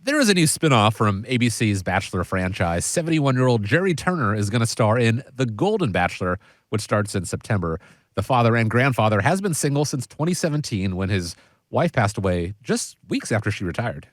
There is a new spinoff from ABC's Bachelor franchise. 71-year-old Jerry Turner is going to star in The Golden Bachelor, which starts in September. The father and grandfather has been single since 2017 when his wife passed away just weeks after she retired.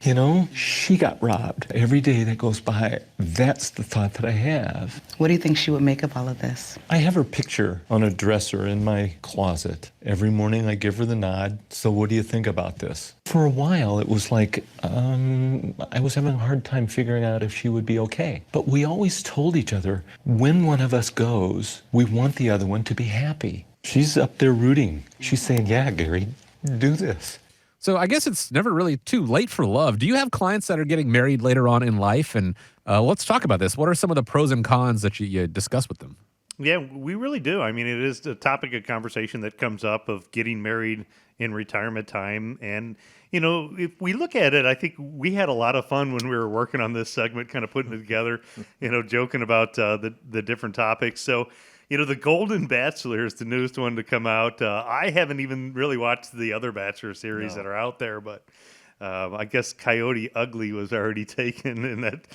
You know, she got robbed. Every day that goes by, that's the thought that I have. What do you think she would make of all of this? I have her picture on a dresser in my closet. Every morning I give her the nod. So what do you think about this? For a while, it was like, I was having a hard time figuring out if she would be okay. But we always told each other, when one of us goes, we want the other one to be happy. She's up there rooting. She's saying, yeah, Gary, do this. So I guess it's never really too late for love. Do you have clients that are getting married later on in life? And let's talk about this. What are some of the pros and cons that you discuss with them? Yeah, we really do. I mean, it is a topic of conversation that comes up of getting married in retirement time. And, you know, if we look at it, I think we had a lot of fun when we were working on this segment, kind of putting it together, you know, joking about the different topics. So, you know, The Golden Bachelor is the newest one to come out. I haven't even really watched the other Bachelor series that are out there, but I guess Coyote Ugly was already taken, and that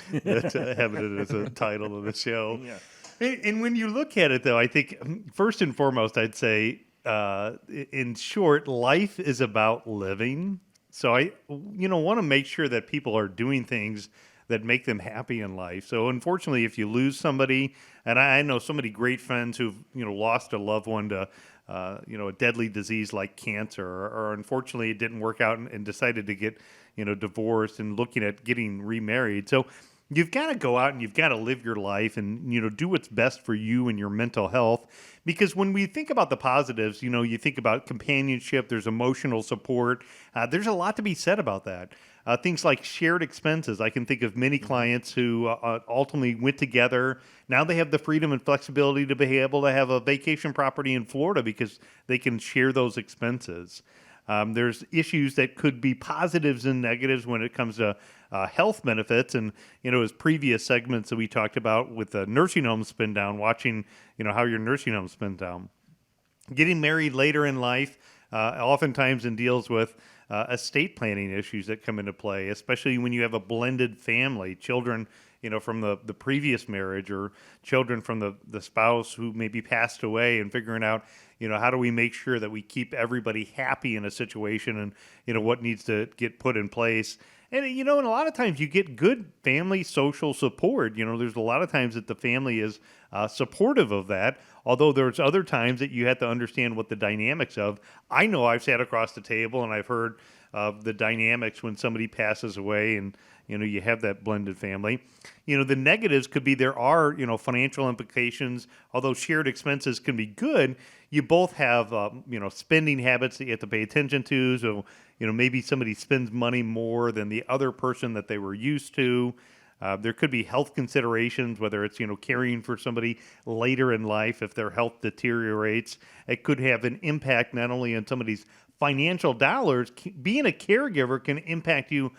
having it as a title of the show. Yeah. And when you look at it, though, I think first and foremost, I'd say, in short, life is about living. So I, want to make sure that people are doing things that make them happy in life. So unfortunately, if you lose somebody, and I know so many great friends who've lost a loved one to a deadly disease like cancer, or unfortunately it didn't work out and decided to get divorced and looking at getting remarried. So you've got to go out and you've got to live your life and do what's best for you and your mental health. Because when we think about the positives, you think about companionship, there's emotional support. There's a lot to be said about that. Things like shared expenses. I can think of many clients who ultimately went together. Now they have the freedom and flexibility to be able to have a vacation property in Florida because they can share those expenses. There's issues that could be positives and negatives when it comes to health benefits. And, as previous segments that we talked about with the nursing home spin down, watching, how your nursing home spin down. Getting married later in life oftentimes deals with estate planning issues that come into play, especially when you have a blended family, children, from the previous marriage or children from the spouse who maybe passed away, and figuring out, how do we make sure that we keep everybody happy in a situation, and, what needs to get put in place. And, and a lot of times you get good family social support. There's a lot of times that the family is supportive of that, although there's other times that you have to understand what the dynamics of. I know I've sat across the table and I've heard the dynamics when somebody passes away and, you have that blended family. The negatives could be there are, financial implications. Although shared expenses can be good, you both have, spending habits that you have to pay attention to. So, maybe somebody spends money more than the other person that they were used to. There could be health considerations, whether it's, caring for somebody later in life. If their health deteriorates, it could have an impact not only on somebody's financial dollars. Being a caregiver can impact you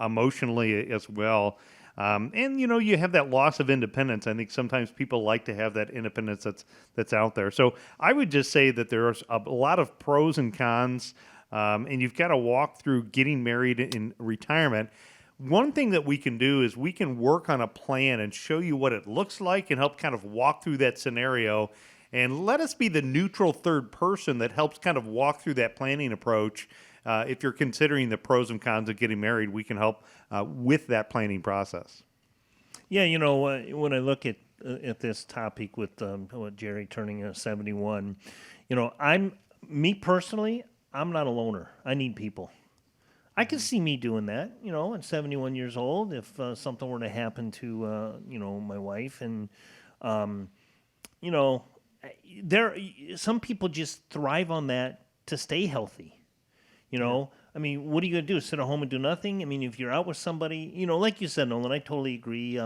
emotionally as well. And, you have that loss of independence. I think sometimes people like to have that independence that's out there. So I would just say that there's a lot of pros and cons, and you've got to walk through getting married in retirement. One thing that we can do is we can work on a plan and show you what it looks like and help kind of walk through that scenario, and let us be the neutral third person that helps kind of walk through that planning approach. If you're considering the pros and cons of getting married, we can help with that planning process. Yeah, when I look at this topic with Jerry turning 71, me personally, I'm not a loner. I need people. I can see me doing that, at 71 years old, if something were to happen to, my wife. And, some people just thrive on that to stay healthy. I mean, what are you going to do? Sit at home and do nothing? I mean, if you're out with somebody, like you said, Nolan, I totally agree.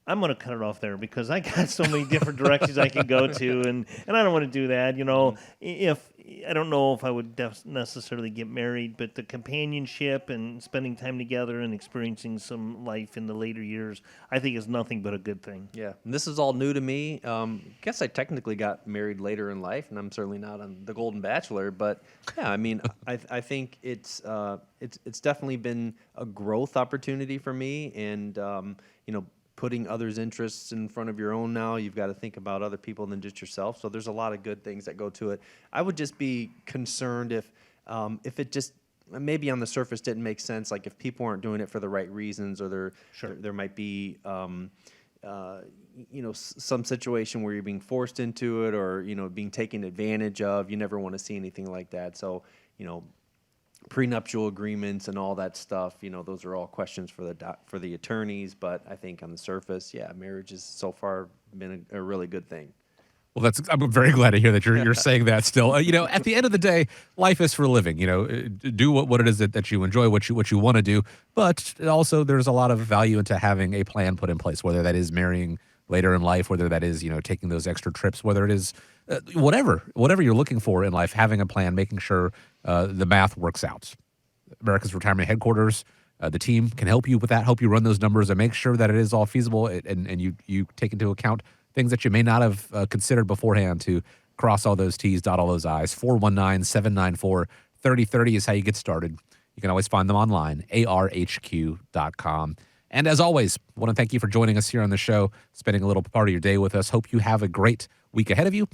I'm going to cut it off there because I got so many different directions I can go to, and I don't want to do that. If I don't know if I would necessarily get married, but the companionship and spending time together and experiencing some life in the later years, I think is nothing but a good thing. Yeah, and this is all new to me. Guess I technically got married later in life, and I'm certainly not on the Golden Bachelor. But yeah, I mean, I think it's definitely been a growth opportunity for me, and putting others' interests in front of your own now. You've got to think about other people than just yourself. So there's a lot of good things that go to it. I would just be concerned if it just maybe on the surface didn't make sense, like if people aren't doing it for the right reasons, or there might be some situation where you're being forced into it, or being taken advantage of. You never want to see anything like that. So prenuptial agreements and all that stuff, those are all questions for the attorneys. But I think on the surface, yeah, marriage has so far been a really good thing. Well, I'm very glad to hear that you're saying that still. At the end of the day, life is for living. Do what it is that you enjoy, what you want to do. But also, there's a lot of value into having a plan put in place, whether that is marrying later in life, whether that is taking those extra trips, whether it is whatever you're looking for in life, having a plan, making sure the math works out. America's Retirement Headquarters, the team can help you with that, help you run those numbers, and make sure that it is all feasible, and you take into account things that you may not have considered beforehand to cross all those T's, dot all those I's. 419-794-3030 is how you get started. You can always find them online, arhq.com. And as always, I want to thank you for joining us here on the show, spending a little part of your day with us. Hope you have a great week ahead of you.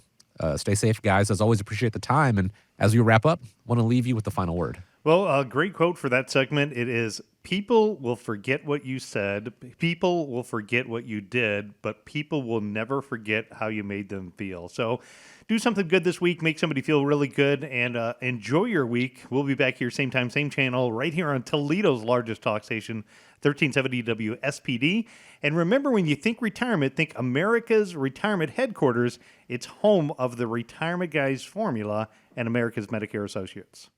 Stay safe, guys. As always, appreciate the time. And as we wrap up, I want to leave you with the final word. Well, a great quote for that segment. It is, people will forget what you said, people will forget what you did, but people will never forget how you made them feel. So do something good this week, make somebody feel really good, and enjoy your week. We'll be back here same time, same channel, right here on Toledo's largest talk station, 1370 WSPD. And remember, when you think retirement, think America's Retirement Headquarters. It's home of the Retirement Guys formula and America's Medicare Associates.